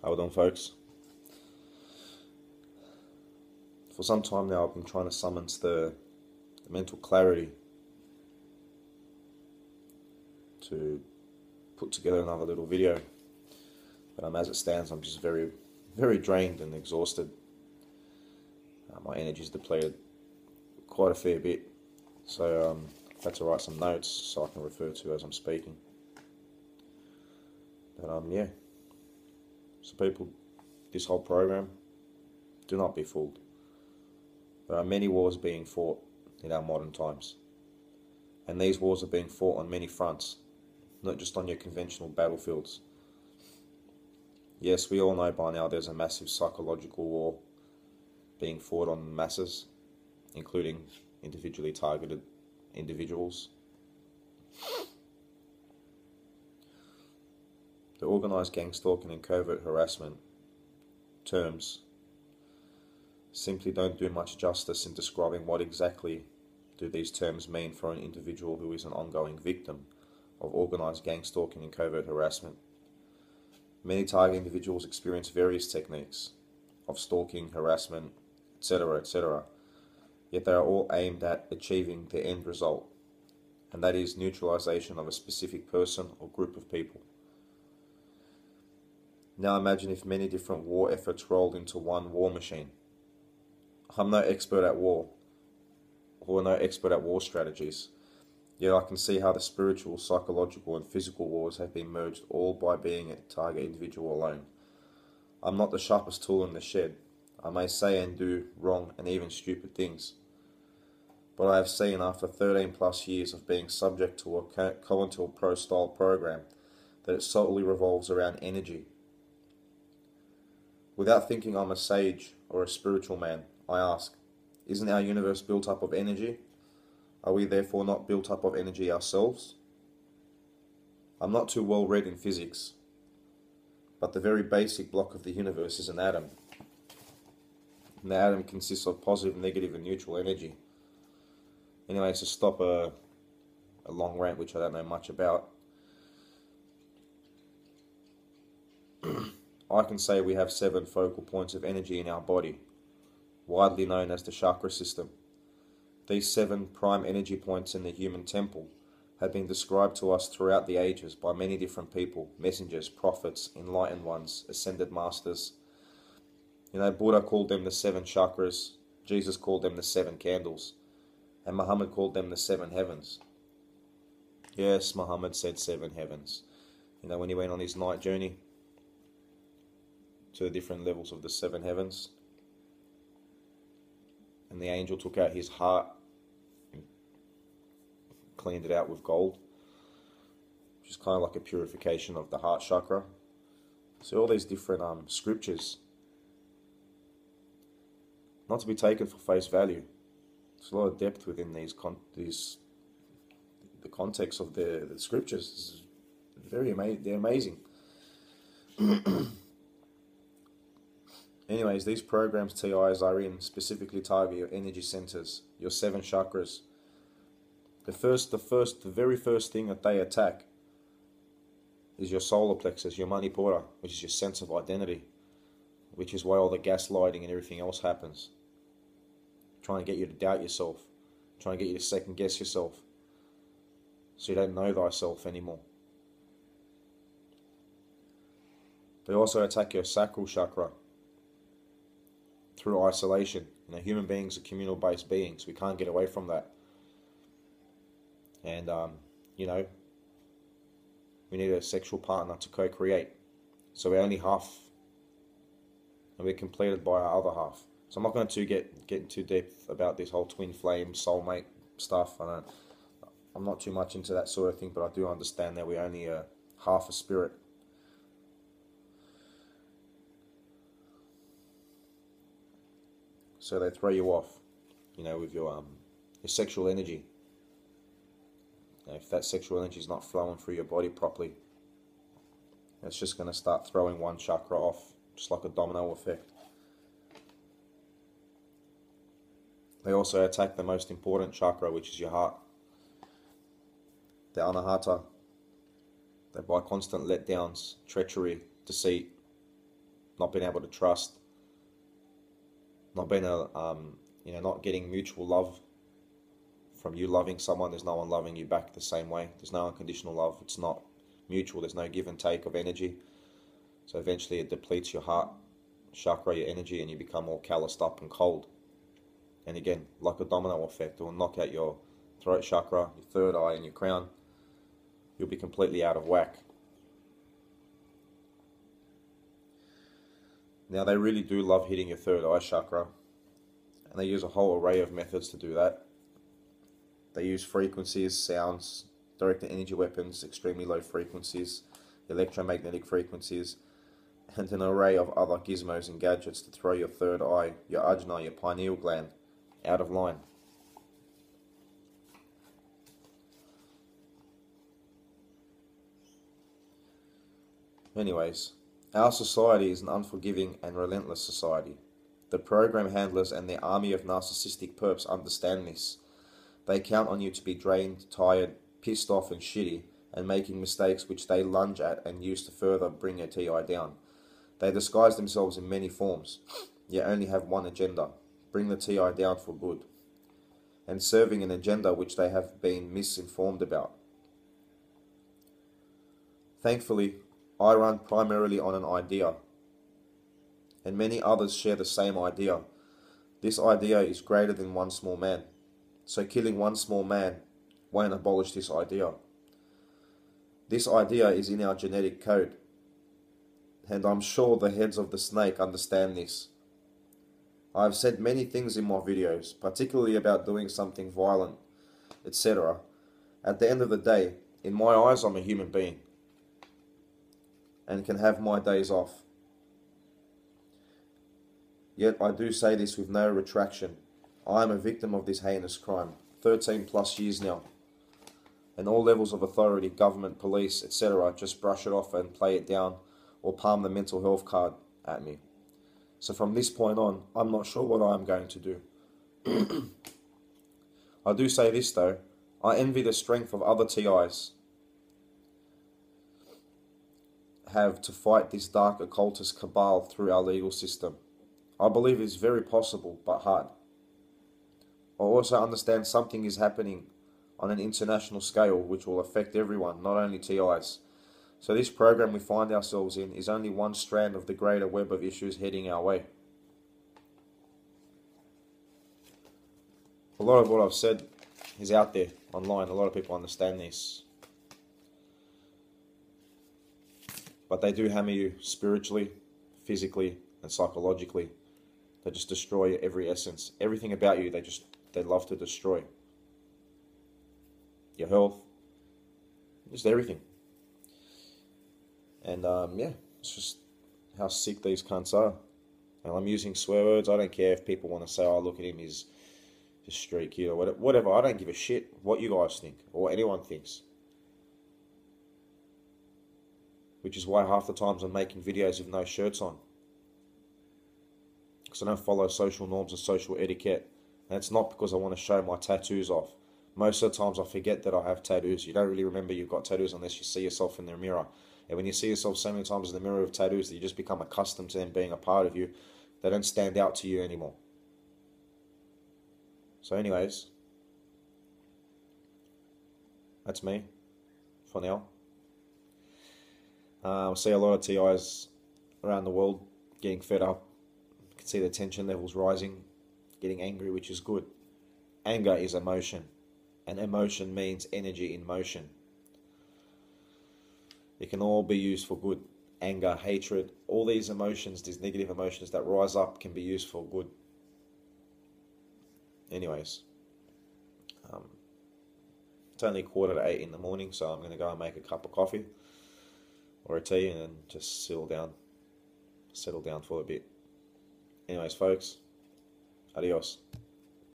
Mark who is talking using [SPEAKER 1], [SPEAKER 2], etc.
[SPEAKER 1] How we doing, folks? For some time now, I've been trying to summon the mental clarity to put together another little video. But as it stands, I'm just very, very drained and exhausted. My energy's depleted quite a fair bit. So I've had to write some notes so I can refer to as I'm speaking. But yeah. So people, this whole program, do not be fooled. There are many wars being fought in our modern times. And these wars are being fought on many fronts, not just on your conventional battlefields. Yes, we all know by now there's a massive psychological war being fought on masses, including individually targeted individuals. The organised gangstalking and covert harassment terms simply don't do much justice in describing what exactly do these terms mean for an individual who is an ongoing victim of organised gangstalking and covert harassment. Many target individuals experience various techniques of stalking, harassment, etc., etc., yet they are all aimed at achieving the end result, and that is neutralisation of a specific person or group of people. Now imagine if many different war efforts rolled into one war machine. I'm no expert at war, or no expert at war strategies, yet I can see how the spiritual, psychological and physical wars have been merged, all by being a target individual alone. I'm not the sharpest tool in the shed. I may say and do wrong and even stupid things, but I have seen after 13 plus years of being subject to a COINTELPRO style program that it solely revolves around energy. Without thinking I'm a sage or a spiritual man, I ask, isn't our universe built up of energy? Are we therefore not built up of energy ourselves? I'm not too well read in physics, but the very basic block of the universe is an atom. And the atom consists of positive, negative and neutral energy. Anyway, to stop a long rant which I don't know much about, I can say we have 7 focal points of energy in our body, widely known as the chakra system. These 7 prime energy points in the human temple have been described to us throughout the ages by many different people, messengers, prophets, enlightened ones, ascended masters. Buddha called them the 7 chakras, Jesus called them the 7 candles, and Muhammad called them the 7 heavens. Yes, Muhammad said 7 heavens. When he went on his night journey to the different levels of the 7 heavens, and the angel took out his heart and cleaned it out with gold, which is kind of like a purification of the heart chakra. So all these different scriptures, not to be taken for face value. There's a lot of depth within the context of the scriptures. They're amazing. Anyways, these programs TIs are in specifically target your energy centers, your 7 chakras. The very first thing that they attack is your solar plexus, your manipura, which is your sense of identity, which is why all the gaslighting and everything else happens. Trying to get you to doubt yourself, trying to get you to second guess yourself, so you don't know thyself anymore. They also attack your sacral chakra through isolation. Human beings are communal based beings. We can't get away from that. And we need a sexual partner to co-create. So we're only half, and we're completed by our other half. So I'm not going to get into depth about this whole twin flame soulmate stuff. I'm not too much into that sort of thing, but I do understand that we're only half a spirit. So they throw you off, with your sexual energy. If that sexual energy is not flowing through your body properly, it's just going to start throwing one chakra off, just like a domino effect. They also attack the most important chakra, which is your heart. The anahata. They by constant letdowns, treachery, deceit, not being able to trust, not being not getting mutual love from you loving someone. There's no one loving you back the same way. There's no unconditional love. It's not mutual. There's no give and take of energy. So eventually it depletes your heart chakra, your energy, and you become all calloused up and cold. And again, like a domino effect, it will knock out your throat chakra, your third eye, and your crown. You'll be completely out of whack. Now, they really do love hitting your third eye chakra, and they use a whole array of methods to do that. They use frequencies, sounds, directed energy weapons, extremely low frequencies, electromagnetic frequencies, and an array of other gizmos and gadgets to throw your third eye, your ajna, your pineal gland, out of line. Anyways, our society is an unforgiving and relentless society. The program handlers and their army of narcissistic perps understand this. They count on you to be drained, tired, pissed off and shitty, and making mistakes which they lunge at and use to further bring your TI down. They disguise themselves in many forms, yet only have one agenda: bring the TI down for good, and serving an agenda which they have been misinformed about. Thankfully, I run primarily on an idea, and many others share the same idea. This idea is greater than one small man, so killing one small man won't abolish this idea. This idea is in our genetic code, and I'm sure the heads of the snake understand this. I have said many things in my videos, particularly about doing something violent, etc. At the end of the day, in my eyes, I'm a human being, and can have my days off. Yet I do say this with no retraction. I am a victim of this heinous crime, 13 plus years now. And all levels of authority, government, police, etc. just brush it off and play it down, or palm the mental health card at me. So from this point on, I'm not sure what I'm going to do. I do say this though, I envy the strength of other TIs have to fight this dark occultist cabal through our legal system. I believe it's very possible, but hard. I also understand something is happening on an international scale which will affect everyone, not only TIs. So this program we find ourselves in is only one strand of the greater web of issues heading our way. A lot of what I've said is out there online. A lot of people understand this. But they do hammer you spiritually, physically, and psychologically. They just destroy every essence. Everything about you, they love to destroy. Your health, just everything. And yeah, it's just how sick these cunts are. And I'm using swear words. I don't care if people want to say, oh, look at him, he's just street kid or whatever. I don't give a shit what you guys think or what anyone thinks. Which is why half the times I'm making videos with no shirts on. Because I don't follow social norms and social etiquette. And it's not because I want to show my tattoos off. Most of the times I forget that I have tattoos. You don't really remember you've got tattoos unless you see yourself in the mirror. And when you see yourself so many times in the mirror with tattoos that you just become accustomed to them being a part of you, they don't stand out to you anymore. So anyways, that's me for now. I see a lot of TIs around the world getting fed up. You can see the tension levels rising, getting angry, which is good. Anger is emotion, and emotion means energy in motion. It can all be used for good. Anger, hatred, all these emotions, these negative emotions that rise up can be used for good. Anyways, it's only 7:45 in the morning, so I'm going to go and make a cup of coffee or a tea and then just settle down for a bit. Anyways, folks, adios.